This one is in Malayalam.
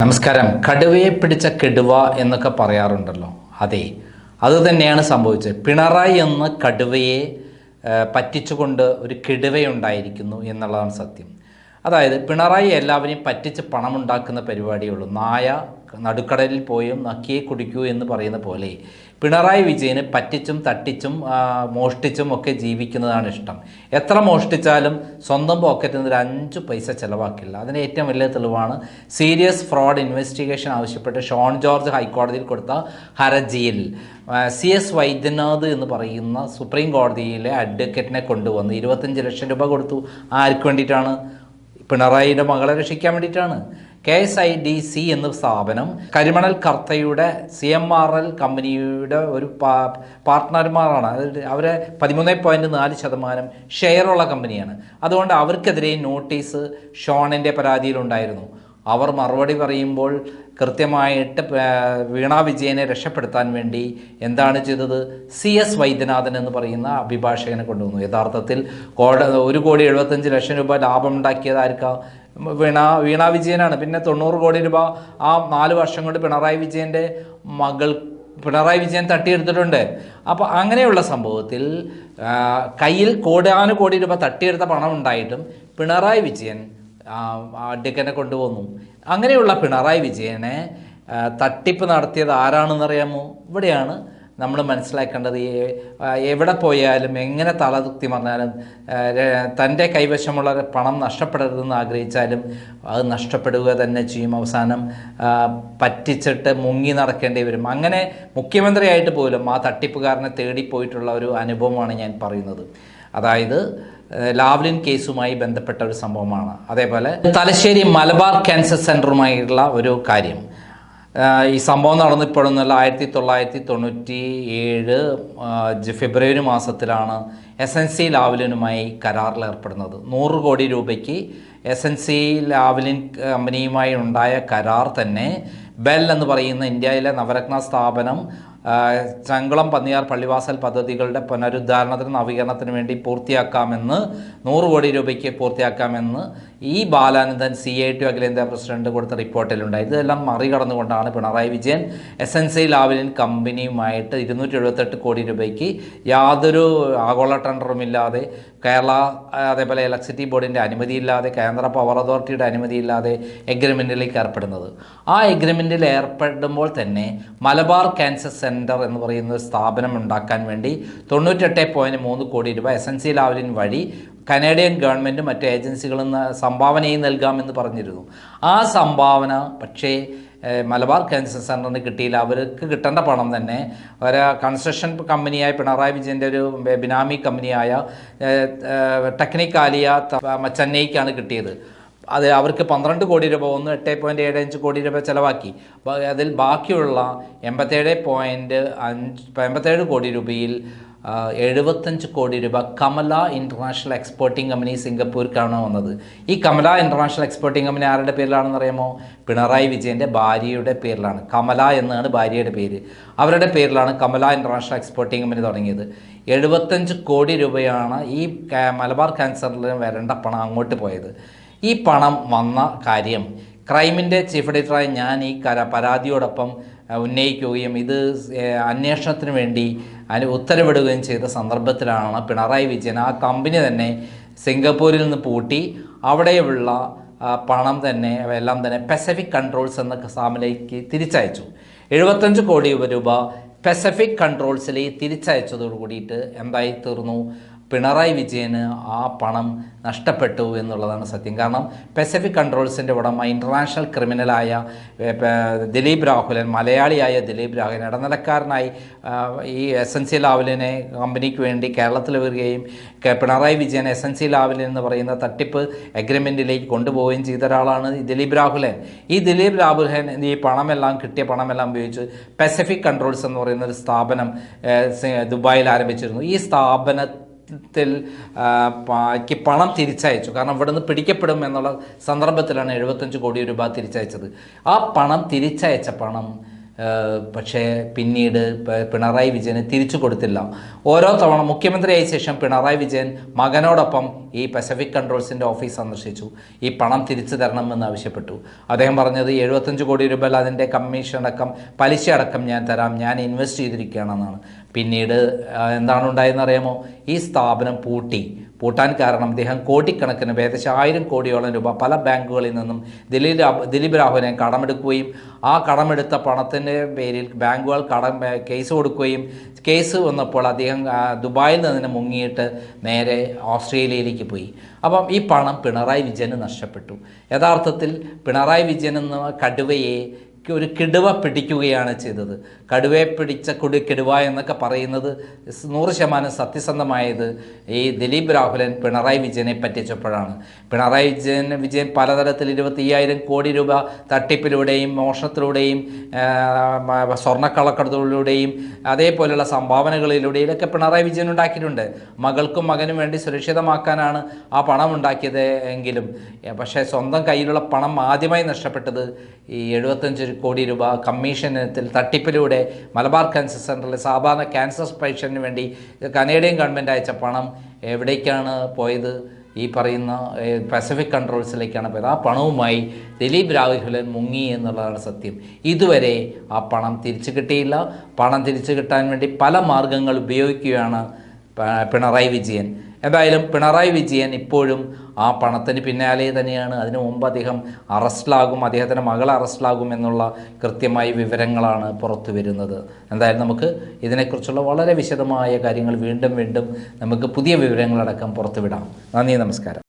നമസ്കാരം. കടുവയെ പിടിച്ച കെടുവ എന്നൊക്കെ പറയാറുണ്ടല്ലോ. അതെ, അത് തന്നെയാണ് സംഭവിച്ചത്. പിണറായി എന്ന കടുവയെ പറ്റിച്ചുകൊണ്ട് ഒരു കെടുവയുണ്ടായിരിക്കുന്നു എന്നുള്ളതാണ് സത്യം. അതായത് പിണറായി എല്ലാവരെയും പറ്റിച്ച് പണമുണ്ടാക്കുന്ന പരിപാടിയുള്ളൂ. നായ നടുക്കടലിൽ പോയും നക്കിയെ കുടിക്കൂ എന്ന് പറയുന്ന പോലെ പിണറായി വിജയന് പറ്റിച്ചും തട്ടിച്ചും മോഷ്ടിച്ചും ഒക്കെ ജീവിക്കുന്നതാണ് ഇഷ്ടം. എത്ര മോഷ്ടിച്ചാലും സ്വന്തം പോക്കറ്റിൽ നിന്ന് ഒരു 5 പൈസ ചിലവാക്കില്ല. അതിന് ഏറ്റവും വലിയ തെളിവാണ് സീരിയസ് ഫ്രോഡ് ഇൻവെസ്റ്റിഗേഷൻ ആവശ്യപ്പെട്ട് ഷോൺ ജോർജ് ഹൈക്കോടതിയിൽ കൊടുത്ത ഹർജിയിൽ CS വൈദ്യനാഥ് എന്ന് പറയുന്ന സുപ്രീം കോടതിയിലെ അഡ്വക്കേറ്റിനെ കൊണ്ടുവന്ന് 25 ലക്ഷം രൂപ കൊടുത്തു. ആർക്ക് വേണ്ടിയിട്ടാണ്? പിണറായിയുടെ മകളെ രക്ഷിക്കാൻ വേണ്ടിയിട്ടാണ്. KSIDC എന്ന സ്ഥാപനം കരിമണൽ കർത്തയുടെ CMRL കമ്പനിയുടെ ഒരു പാർട്ട്ണർമാരാണ്. അവരെ 13.4% ഷെയറുള്ള കമ്പനിയാണ്. അതുകൊണ്ട് അവർക്കെതിരെ നോട്ടീസ് ഷോണിൻ്റെ പരാതിയിലുണ്ടായിരുന്നു. അവർ മറുപടി പറയുമ്പോൾ കൃത്യമായിട്ട് വീണ വിജയനെ രക്ഷപ്പെടുത്താൻ വേണ്ടി എന്താണ് ചെയ്തത്? CS വൈദ്യനാഥൻ എന്ന് പറയുന്ന അഭിഭാഷകനെ കൊണ്ടുവന്നു. യഥാർത്ഥത്തിൽ 1,75,00,000 രൂപ ലാഭം ഉണ്ടാക്കിയത് ആർക്കാ? വീണ വിജയനാണ്. പിന്നെ 90 കോടി രൂപ ആ 4 വർഷം കൊണ്ട് പിണറായി വിജയൻ്റെ മകൾ പിണറായി വിജയൻ തട്ടിയെടുത്തിട്ടുണ്ട്. അപ്പോൾ അങ്ങനെയുള്ള സംഭവത്തിൽ കയ്യിൽ കോടാനുകോടി രൂപ തട്ടിയെടുത്ത പണം ഉണ്ടായിട്ടും പിണറായി വിജയൻ അഡ്വക്കേറ്റിനെ കൊണ്ടുവന്നു. അങ്ങനെയുള്ള പിണറായി വിജയനെ തട്ടിപ്പ് നടത്തിയത് ആരാണെന്നറിയാമോ? ഇവിടെയാണ് നമ്മൾ മനസ്സിലാക്കേണ്ടത്. എവിടെ പോയാലും എങ്ങനെ തലതുക്തി പറഞ്ഞാലും തൻ്റെ കൈവശമുള്ള പണം നഷ്ടപ്പെടരുതെന്ന് ആഗ്രഹിച്ചാലും അത് നഷ്ടപ്പെടുക തന്നെ ചെയ്യും. അവസാനം പറ്റിച്ചിട്ട് മുങ്ങി നടക്കേണ്ടി വരും. അങ്ങനെ മുഖ്യമന്ത്രിയായിട്ട് പോലും ആ തട്ടിപ്പുകാരനെ തേടിപ്പോയിട്ടുള്ള ഒരു അനുഭവമാണ് ഞാൻ പറയുന്നത്. അതായത് ലാവ്ലിൻ കേസുമായി ബന്ധപ്പെട്ട ഒരു സംഭവമാണ്. അതേപോലെ തലശ്ശേരി മലബാർ ക്യാൻസർ സെൻ്ററുമായിട്ടുള്ള ഒരു കാര്യം. ഈ സംഭവം നടന്നിപ്പോഴൊന്നുമല്ല. 1997 ഫെബ്രുവരി മാസത്തിലാണ് SNC ലാവ്ലിനുമായി കരാറിൽ ഏർപ്പെടുന്നത്. 100 കോടി രൂപയ്ക്ക് SNC ലാവ്ലിൻ കമ്പനിയുമായി ഉണ്ടായ കരാർ തന്നെ ബെൽ എന്ന് പറയുന്ന ഇന്ത്യയിലെ നവരത്ന സ്ഥാപനം ചങ്കുളം പന്നിയാർ പള്ളിവാസൽ പദ്ധതികളുടെ പുനരുദ്ധാരണത്തിന് നവീകരണത്തിന് വേണ്ടി പൂർത്തിയാക്കാമെന്ന് 100 കോടി രൂപയ്ക്ക് പൂർത്തിയാക്കാമെന്ന് ഈ ബാലാനന്ദൻ CITU അഖിലേന്ത്യാ പ്രസിഡന്റ് കൊടുത്ത റിപ്പോർട്ടിലുണ്ടായി. ഇതെല്ലാം മറികടന്നുകൊണ്ടാണ് പിണറായി വിജയൻ SNC ലാവ്ലിൻ കമ്പനിയുമായിട്ട് 278 കോടി രൂപയ്ക്ക് യാതൊരു ആഗോള ടെൻഡറുമില്ലാതെ കേരള അതേപോലെ ഇലക്ട്രിസിറ്റി ബോർഡിൻ്റെ അനുമതിയില്ലാതെ കേന്ദ്ര പവർ അതോറിറ്റിയുടെ അനുമതിയില്ലാതെ എഗ്രിമെൻറ്റിലേക്ക് ഏർപ്പെടുന്നത്. ആ എഗ്രിമെൻറ്റിൽ ഏർപ്പെടുമ്പോൾ തന്നെ മലബാർ ക്യാൻസർ സെൻറ്റർ എന്ന് പറയുന്ന സ്ഥാപനം ഉണ്ടാക്കാൻ വേണ്ടി 98.3 കോടി രൂപ SNC ലാവ്ലിൻ വഴി കനേഡിയൻ ഗവൺമെൻറ്റും മറ്റ് ഏജൻസികളും സംഭാവനയും നൽകാമെന്ന് പറഞ്ഞിരുന്നു. ആ സംഭാവന പക്ഷേ മലബാർ ക്യാൻസർ സെൻ്ററിന് കിട്ടിയില്ല. അവർക്ക് കിട്ടേണ്ട പണം തന്നെ ഒരു കൺസ്ട്രക്ഷൻ കമ്പനിയായ പിണറായി വിജയൻ്റെ ഒരു ബിനാമി കമ്പനിയായ ടെക്നിക്കാലിയ ചെന്നൈക്കാണ് കിട്ടിയത്. അത് അവർക്ക് 12 കോടി രൂപ 8.75 കോടി രൂപ ചിലവാക്കി. അതിൽ ബാക്കിയുള്ള 87 കോടി രൂപയിൽ 75 കോടി രൂപ കമല ഇൻ്റർനാഷണൽ എക്സ്പോർട്ടിംഗ് കമ്പനി സിംഗപ്പൂർക്കാണ് വന്നത്. ഈ കമല ഇൻ്റർനാഷണൽ എക്സ്പോർട്ടിംഗ് കമ്പനി ആരുടെ പേരിലാണെന്ന് അറിയാമോ? പിണറായി വിജയൻ്റെ ഭാര്യയുടെ പേരിലാണ്. കമല എന്നാണ് ഭാര്യയുടെ പേര്. അവരുടെ പേരിലാണ് കമല ഇൻ്റർനാഷണൽ എക്സ്പോർട്ടിംഗ് കമ്പനി തുടങ്ങിയത്. 75 കോടി രൂപയാണ് ഈ മലബാർ ക്യാൻസറിൽ വരേണ്ട പണം അങ്ങോട്ട് പോയത്. ഈ പണം വന്ന കാര്യം ക്രൈമിൻ്റെ ചീഫ് എഡിറ്ററായ ഞാൻ ഈ പരാതിയോടൊപ്പം ഉന്നയിക്കുകയും ഇത് അന്വേഷണത്തിന് വേണ്ടി ഉത്തരവിടുകയും ചെയ്ത സന്ദർഭത്തിലാണ് പിണറായി വിജയൻ ആ കമ്പനി തന്നെ സിംഗപ്പൂരിൽ നിന്ന് പൂട്ടി അവിടെയുള്ള പണം തന്നെ എല്ലാം തന്നെ പസഫിക് കൺട്രോൾസ് എന്ന സ്ഥാപനത്തിലേക്ക് തിരിച്ചയച്ചു. 75 കോടി രൂപ പസഫിക് കൺട്രോൾസിലേക്ക് തിരിച്ചയച്ചതോടു കൂടിയിട്ട് എന്തായി തീർന്നു? പിണറായി വിജയന് ആ പണം നഷ്ടപ്പെട്ടു എന്നുള്ളതാണ് സത്യം. കാരണം പസഫിക് കൺട്രോൾസിൻ്റെ ഉടമ ഇൻ്റർനാഷണൽ ക്രിമിനലായ ദിലീപ് രാഹുലൻ, മലയാളിയായ ദിലീപ് രാഹുലൻ ഇടനിലക്കാരനായി ഈ SNC ലാവ്ലിനെ കമ്പനിക്ക് വേണ്ടി കേരളത്തിൽ വരികയും പിണറായി വിജയൻ SNC ലാവ്ലിൻ എന്ന് പറയുന്ന തട്ടിപ്പ് എഗ്രിമെൻറ്റിലേക്ക് കൊണ്ടുപോവുകയും ചെയ്ത ഒരാളാണ് ദിലീപ് രാഹുലൻ. ഈ ദിലീപ് രാഹുലൻ ഈ പണമെല്ലാം കിട്ടിയ പണമെല്ലാം ഉപയോഗിച്ച് പസഫിക് കൺട്രോൾസ് എന്ന് പറയുന്ന ഒരു സ്ഥാപനം ദുബായിൽ ആരംഭിച്ചിരുന്നു. ഈ സ്ഥാപനത്തിൽ പണം തിരിച്ചയച്ചു. കാരണം ഇവിടെ നിന്ന് പിടിക്കപ്പെടും എന്നുള്ള സന്ദർഭത്തിലാണ് 75 കോടി രൂപ തിരിച്ചയച്ചത്. ആ പണം തിരിച്ചയച്ച പണം പക്ഷേ പിന്നീട് പിണറായി വിജയന് തിരിച്ചു കൊടുത്തില്ല. ഓരോ തവണ മുഖ്യമന്ത്രിയായ ശേഷം പിണറായി വിജയൻ മകനോടൊപ്പം ഈ പസഫിക് കൺട്രോൾസിൻ്റെ ഓഫീസ് സന്ദർശിച്ചു. ഈ പണം തിരിച്ചു തരണമെന്ന് ആവശ്യപ്പെട്ടു. അദ്ദേഹം പറഞ്ഞത് 75 കോടി രൂപ അതിൻ്റെ കമ്മീഷൻ അടക്കം പലിശ അടക്കം ഞാൻ തരാം, ഞാൻ ഇൻവെസ്റ്റ് ചെയ്തിരിക്കുകയാണെന്നാണ്. പിന്നീട് എന്താണ് ഉണ്ടായതെന്ന് അറിയാമോ? ഈ സ്ഥാപനം പൂട്ടാൻ കാരണം അദ്ദേഹം കോടിക്കണക്കിന് ഏകദേശം 1000 കോടിയോളം രൂപ പല ബാങ്കുകളിൽ നിന്നും ദിലീപ് രാഘവനെ കടമെടുക്കുകയും ആ കടമെടുത്ത പണത്തിൻ്റെ പേരിൽ ബാങ്കുകൾ കേസ് കൊടുക്കുകയും കേസ് വന്നപ്പോൾ അദ്ദേഹം ദുബായിൽ നിന്ന് മുങ്ങിയിട്ട് നേരെ ഓസ്ട്രേലിയയിലേക്ക് പോയി. അപ്പം ഈ പണം പിണറായി വിജയന് നഷ്ടപ്പെട്ടു. യഥാർത്ഥത്തിൽ പിണറായി വിജയൻ എന്ന കടുവയെ ഒരു കിടുവ പിടിക്കുകയാണ് ചെയ്തത്. കടുവയെ പിടിച്ച കിടുവ എന്നൊക്കെ പറയുന്നത് 100% സത്യസന്ധമായത് ഈ ദിലീപ് രാഘവൻ പിണറായി വിജയനെ പറ്റിച്ചപ്പോഴാണ്. പിണറായി വിജയൻ പലതരത്തിൽ 25,000 കോടി രൂപ തട്ടിപ്പിലൂടെയും മോഷണത്തിലൂടെയും സ്വർണ്ണക്കള്ളക്കടത്തിലൂടെയും അതേപോലെയുള്ള സംഭാവനകളിലൂടെയും ഒക്കെ പിണറായി വിജയൻ ഉണ്ടാക്കിയിട്ടുണ്ട്. മകൾക്കും മകനും വേണ്ടി സുരക്ഷിതമാക്കാനാണ് ആ പണം ഉണ്ടാക്കിയത് എങ്കിലും പക്ഷേ സ്വന്തം കയ്യിലുള്ള പണം ആദ്യമായി നഷ്ടപ്പെട്ടത് ഈ 75 കോടി രൂപ കമ്മീഷൻ ഇനത്തിൽ തട്ടിപ്പിലൂടെ മലബാർ ക്യാൻസർ സെൻ്ററിൽ സാധാരണ ക്യാൻസർ പേഷ്യൻറ്റിന് വേണ്ടി കനേഡിയൻ ഗവൺമെൻറ് അയച്ച പണം എവിടേക്കാണ് പോയത്? ഈ പറയുന്ന പസഫിക് കൺട്രോൾസിലേക്കാണ് പോയത്. ആ പണവുമായി ദിലീപ് രാഘവൻ മുങ്ങി എന്നുള്ളതാണ് സത്യം. ഇതുവരെ ആ പണം തിരിച്ചു കിട്ടിയില്ല. പണം തിരിച്ചു കിട്ടാൻ വേണ്ടി പല മാർഗങ്ങൾ ഉപയോഗിക്കുകയാണ് പിണറായി വിജയൻ. എന്തായാലും പിണറായി വിജയൻ ഇപ്പോഴും ആ പണത്തിന് പിന്നാലെ തന്നെയാണ്. അതിനു മുമ്പ് അദ്ദേഹം അറസ്റ്റിലാകും, അദ്ദേഹത്തിൻ്റെ മകൾ അറസ്റ്റിലാകും എന്നുള്ള കൃത്യമായ വിവരങ്ങളാണ് പുറത്തു വരുന്നത്. എന്തായാലും നമുക്ക് ഇതിനെക്കുറിച്ചുള്ള വളരെ വിശദമായ കാര്യങ്ങൾ വീണ്ടും നമുക്ക് പുതിയ വിവരങ്ങളടക്കം പുറത്തുവിടാം. നന്ദി, നമസ്കാരം.